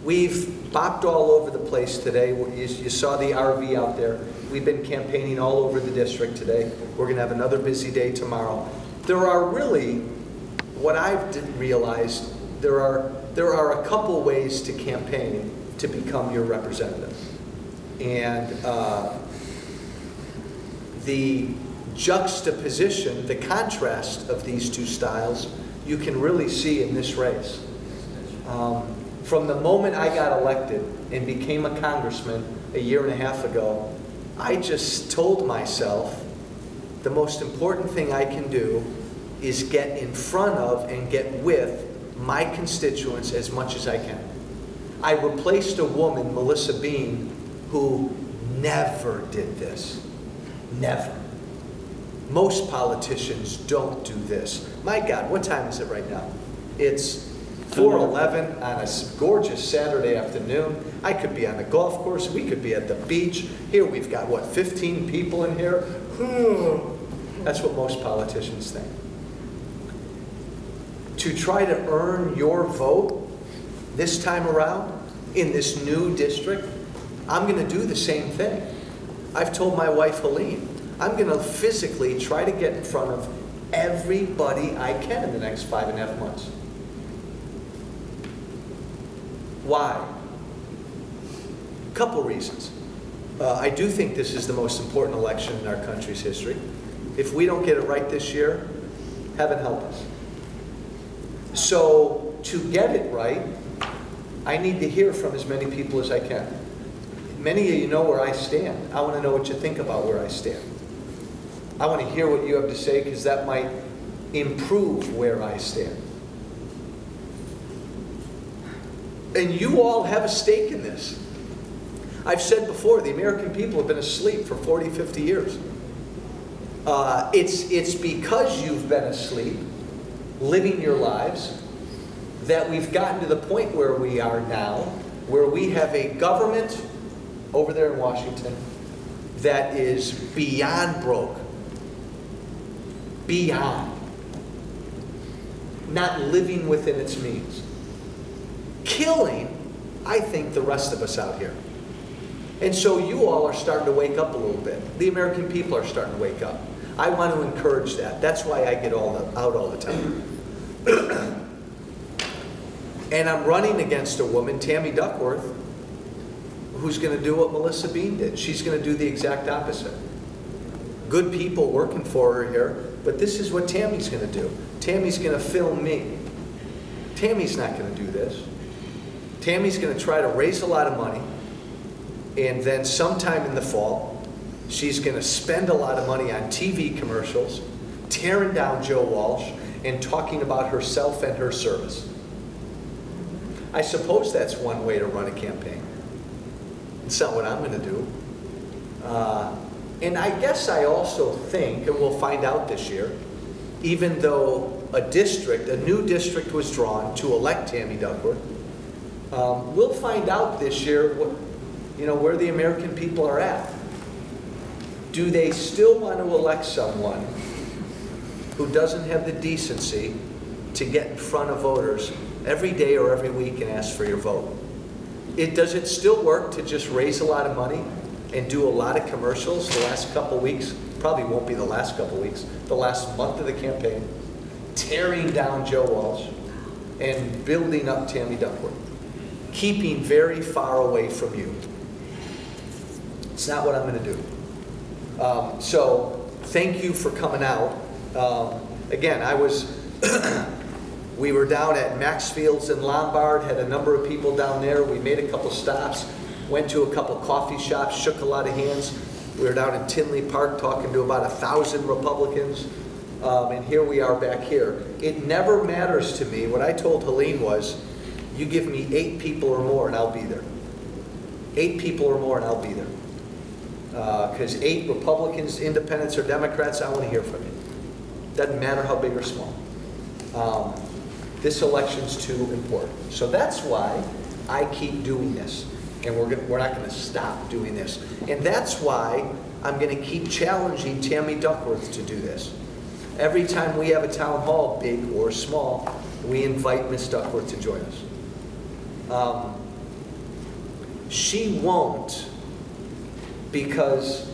We've bopped all over the place today. You saw the RV out there. We've been campaigning all over the district today. We're going to have another busy day tomorrow. There are really, what I've realized, there are a couple ways to campaign to become your representative. And the juxtaposition, the contrast of these two styles, you can really see in this race. From the moment I got elected and became a congressman a year and a half ago, I just told myself the most important thing I can do is get in front of and get with my constituents as much as I can. I replaced a woman, Melissa Bean, who never did this. Never. Most politicians don't do this. My God, what time is it right now? It's 4:11 on a gorgeous Saturday afternoon. I could be on the golf course. We could be at the beach. Here we've got, what, 15 people in here? That's what most politicians think. To try to earn your vote this time around in this new district, I'm going to do the same thing. I've told my wife, Helene, I'm going to physically try to get in front of everybody I can in the next 5.5 months. Why? A couple reasons. I do think this is the most important election in our country's history. If we don't get it right this year, heaven help us. So to get it right, I need to hear from as many people as I can. Many of you know where I stand. I want to know what you think about where I stand. I want to hear what you have to say because that might improve where I stand. And you all have a stake in this. I've said before, the American people have been asleep for 40, 50 years. It's because you've been asleep, living your lives, that we've gotten to the point where we are now, where we have a government over there in Washington that is beyond broke. Beyond. Not living within its means. Killing, I think, the rest of us out here. And so you all are starting to wake up a little bit. The American people are starting to wake up. I want to encourage that. That's why I get out all the time. And I'm running against a woman, Tammy Duckworth, who's going to do what Melissa Bean did. She's going to do the exact opposite. Good people working for her here, but this is what Tammy's going to do. Tammy's going to film me. Tammy's not going to do this. Tammy's going to try to raise a lot of money, and then sometime in the fall, she's going to spend a lot of money on TV commercials, tearing down Joe Walsh, and talking about herself and her service. I suppose that's one way to run a campaign. It's not what I'm going to do. And I guess I also think, and we'll find out this year, even though a new district was drawn to elect Tammy Duckworth, we'll find out this year where the American people are at. Do they still want to elect someone who doesn't have the decency to get in front of voters every day or every week and ask for your vote? Does it still work to just raise a lot of money and do a lot of commercials the last couple weeks? Probably won't be the last couple weeks, the last month of the campaign, tearing down Joe Walsh and building up Tammy Duckworth, keeping very far away from you. It's not what I'm going to do. So thank you for coming out. Again, we were down at Maxfield's in Lombard, had a number of people down there. We made a couple stops, went to a couple coffee shops, shook a lot of hands. We were down in Tinley Park talking to about 1,000 Republicans. And here we are back here. It never matters to me. What I told Helene was, you give me 8 people or more and I'll be there. 8 people or more and I'll be there. Because 8 Republicans, Independents, or Democrats, I want to hear from you. Doesn't matter how big or small. This election's too important. So that's why I keep doing this. And we're not going to stop doing this. And that's why I'm going to keep challenging Tammy Duckworth to do this. Every time we have a town hall, big or small, we invite Ms. Duckworth to join us. She won't, because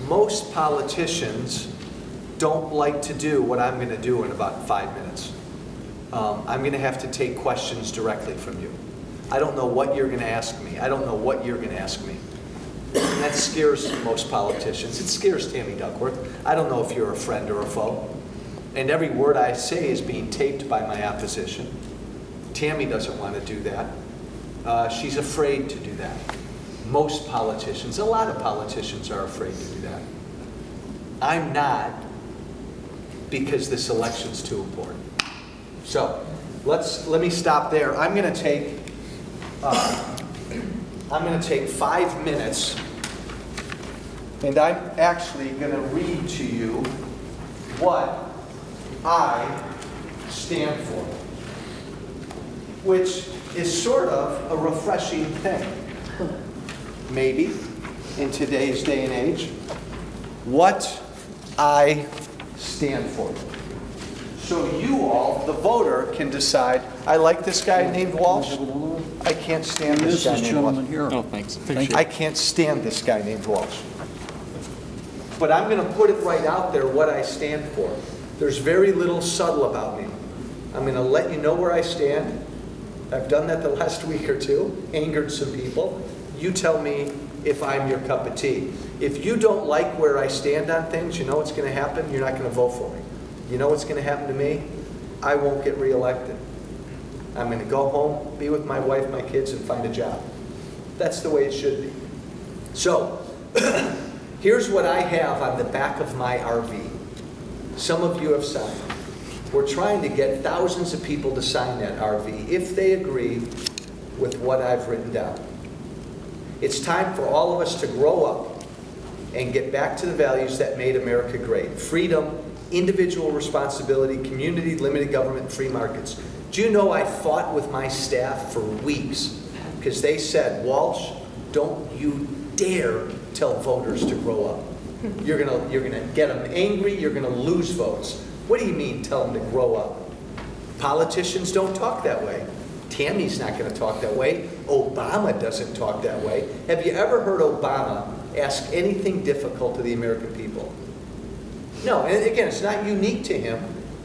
most politicians don't like to do what I'm going to do in about 5 minutes. I'm going to have to take questions directly from you. I don't know what you're going to ask me. I don't know what you're going to ask me. And that scares most politicians. It scares Tammy Duckworth. I don't know if you're a friend or a foe. And every word I say is being taped by my opposition. Tammy doesn't want to do that. She's afraid to do that. Most politicians, a lot of politicians are afraid to do that. I'm not, because this election's too important. So let me stop there. I'm going to take 5 minutes, and I'm actually going to read to you what I stand for, which is sort of a refreshing thing. Maybe in today's day and age, what I stand for. So you all, the voter, can decide. I like this guy named Walsh. I can't stand this guy named Walsh. Here. Oh, thanks. I can't stand this guy named Walsh. But I'm going to put it right out there what I stand for. There's very little subtle about me. I'm going to let you know where I stand. I've done that the last week or two, angered some people. You tell me if I'm your cup of tea. If you don't like where I stand on things, you know what's going to happen? You're not going to vote for me. You know what's going to happen to me? I won't get reelected. I'm going to go home, be with my wife, my kids, and find a job. That's the way it should be. So, here's what I have on the back of my RV. Some of you have signed. We're trying to get thousands of people to sign that RV if they agree with what I've written down. It's time for all of us to grow up and get back to the values that made America great. Freedom, individual responsibility, community, limited government, free markets. Do you know I fought with my staff for weeks because they said, Walsh, don't you dare tell voters to grow up. You're gonna get them angry, you're gonna lose votes. What do you mean tell them to grow up? Politicians don't talk that way. Tammy's not going to talk that way. Obama doesn't talk that way. Have you ever heard Obama ask anything difficult to the American people? No, and again, it's not unique to him,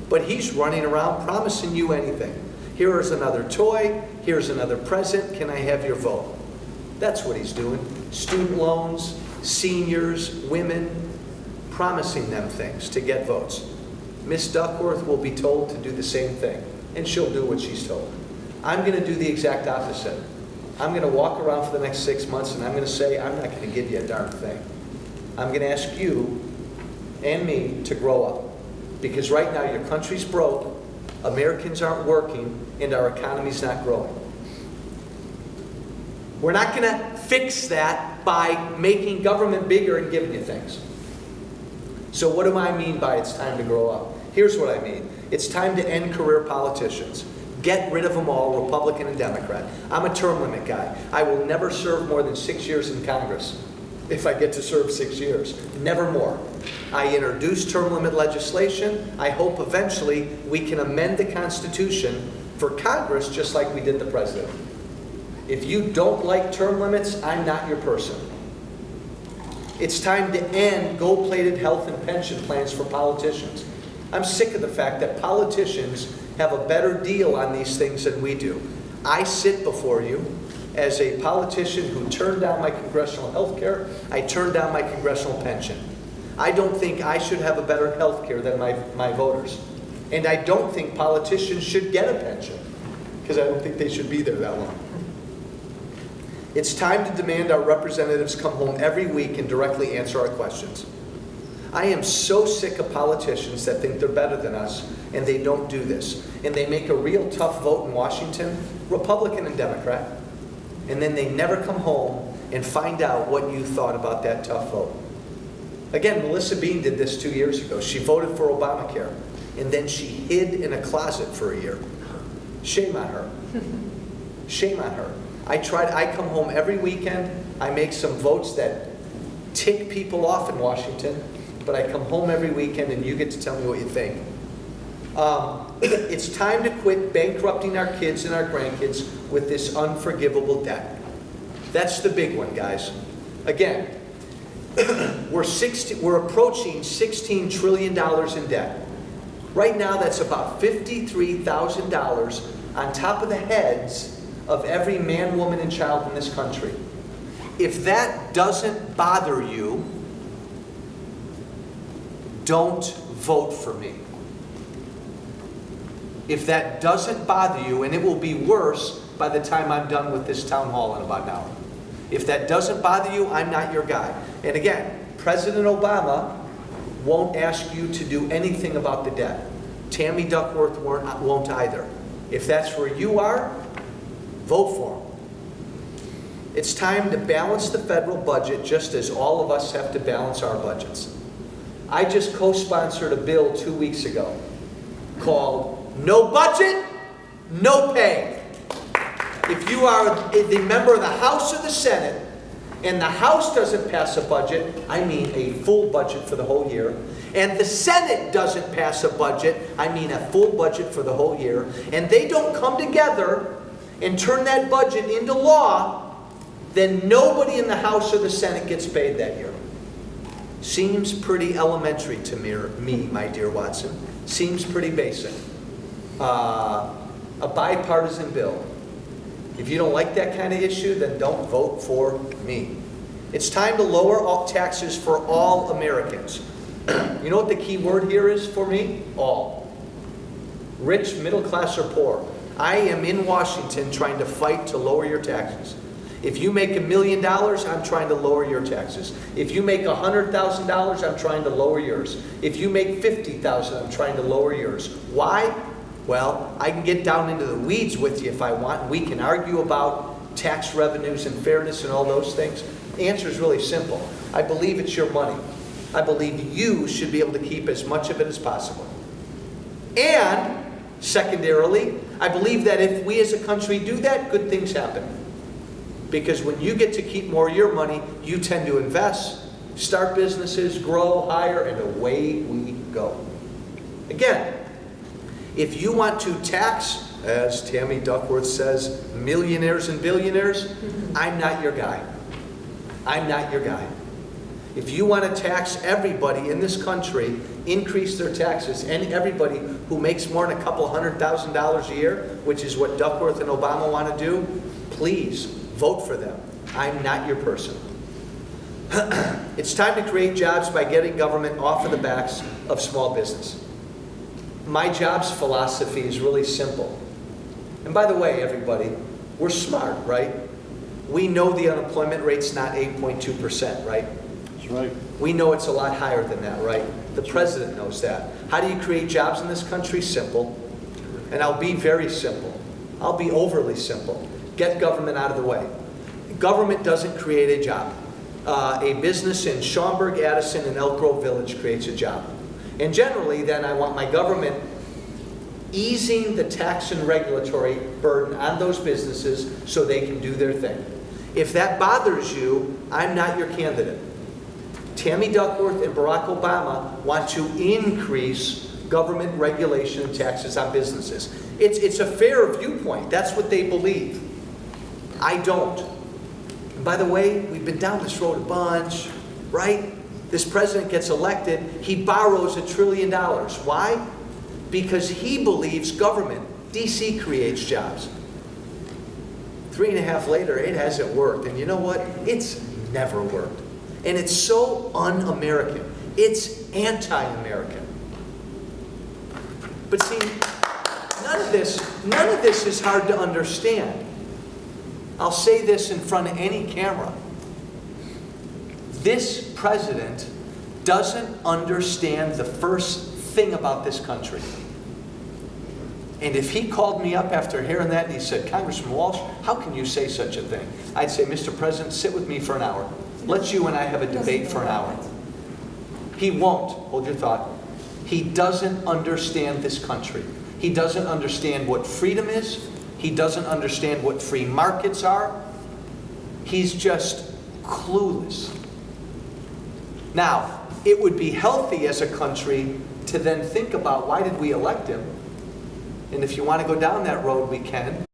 but he's running around promising you anything. Here is another toy, here's another present, can I have your vote? That's what he's doing. Student loans, seniors, women, promising them things to get votes. Miss Duckworth will be told to do the same thing, and she'll do what she's told. I'm going to do the exact opposite. I'm going to walk around for the next 6 months and I'm going to say, I'm not going to give you a darn thing. I'm going to ask you and me to grow up. Because right now your country's broke, Americans aren't working, and our economy's not growing. We're not going to fix that by making government bigger and giving you things. So what do I mean by it's time to grow up? Here's what I mean. It's time to end career politicians. Get rid of them all, Republican and Democrat. I'm a term limit guy. I will never serve more than 6 years in Congress if I get to serve 6 years. Never more. I introduced term limit legislation. I hope eventually we can amend the Constitution for Congress just like we did the president. If you don't like term limits, I'm not your person. It's time to end gold-plated health and pension plans for politicians. I'm sick of the fact that politicians have a better deal on these things than we do. I sit before you as a politician who turned down my congressional health care. I turned down my congressional pension. I don't think I should have a better health care than my voters. And I don't think politicians should get a pension, because I don't think they should be there that long. It's time to demand our representatives come home every week and directly answer our questions. I am so sick of politicians that think they're better than us, and they don't do this. And they make a real tough vote in Washington, Republican and Democrat, and then they never come home and find out what you thought about that tough vote. Again, Melissa Bean did this 2 years ago. She voted for Obamacare, and then she hid in a closet for a year. Shame on her. Shame on her. I come home every weekend. I make some votes that tick people off in Washington, but I come home every weekend and you get to tell me what you think. It's time to quit bankrupting our kids and our grandkids with this unforgivable debt. That's the big one, guys. Again, we're approaching $16 trillion in debt. Right now, that's about $53,000 on top of the heads of every man, woman, and child in this country. If that doesn't bother you, don't vote for me. If that doesn't bother you, and it will be worse by the time I'm done with this town hall in about an hour. If that doesn't bother you, I'm not your guy. And again, President Obama won't ask you to do anything about the debt. Tammy Duckworth won't either. If that's where you are, vote for him. It's time to balance the federal budget just as all of us have to balance our budgets. I just co-sponsored a bill 2 weeks ago called No Budget, No Pay. If you are the member of the House or the Senate, and the House doesn't pass a budget, I mean a full budget for the whole year, and the Senate doesn't pass a budget, I mean a full budget for the whole year, and they don't come together and turn that budget into law, then nobody in the House or the Senate gets paid that year. Seems pretty elementary to me, my dear Watson. Seems pretty basic. A bipartisan bill. If you don't like that kind of issue, then don't vote for me. It's time to lower all taxes for all Americans. You know what the key word here is for me? All. Rich, middle class, or poor. I am in Washington trying to fight to lower your taxes. If you make $1 million, I'm trying to lower your taxes. If you make $100,000, I'm trying to lower yours. If you make $50,000, I'm trying to lower yours. Why? Well, I can get down into the weeds with you if I want. We can argue about tax revenues and fairness and all those things. The answer is really simple. I believe it's your money. I believe you should be able to keep as much of it as possible. And, secondarily, I believe that if we as a country do that, good things happen. Because when you get to keep more of your money, you tend to invest, start businesses, grow, hire, and away we go. Again, if you want to tax, as Tammy Duckworth says, millionaires and billionaires, I'm not your guy. I'm not your guy. If you want to tax everybody in this country, increase their taxes, and everybody who makes more than a couple $100,000 a year, which is what Duckworth and Obama want to do, please vote for them. I'm not your person. It's time to create jobs by getting government off of the backs of small business. My jobs philosophy is really simple. And by the way, everybody, we're smart, right? We know the unemployment rate's not 8.2%, right? That's right. We know it's a lot higher than that, right? The president knows that. How do you create jobs in this country? Simple. And I'll be very simple. I'll be overly simple. Get government out of the way. Government doesn't create a job. A business in Schaumburg, Addison, and Elk Grove Village creates a job. And generally, then I want my government easing the tax and regulatory burden on those businesses so they can do their thing. If that bothers you, I'm not your candidate. Tammy Duckworth and Barack Obama want to increase government regulation and taxes on businesses. It's a fair viewpoint. That's what they believe. I don't. And by the way, we've been down this road a bunch, right? This president gets elected, he borrows $1 trillion. Why? Because he believes government, DC, creates jobs. 3.5 later, it hasn't worked. And you know what? It's never worked. And it's so un-American. It's anti-American. But see, none of this is hard to understand. I'll say this in front of any camera. This president doesn't understand the first thing about this country. And if he called me up after hearing that and he said, Congressman Walsh, how can you say such a thing? I'd say, Mr. President, sit with me for an hour. Let's you and I have a debate for an hour. He won't. Hold your thought. He doesn't understand this country. He doesn't understand what freedom is. He doesn't understand what free markets are. He's just clueless. Now, it would be healthy as a country to then think about why did we elect him? And if you want to go down that road, we can.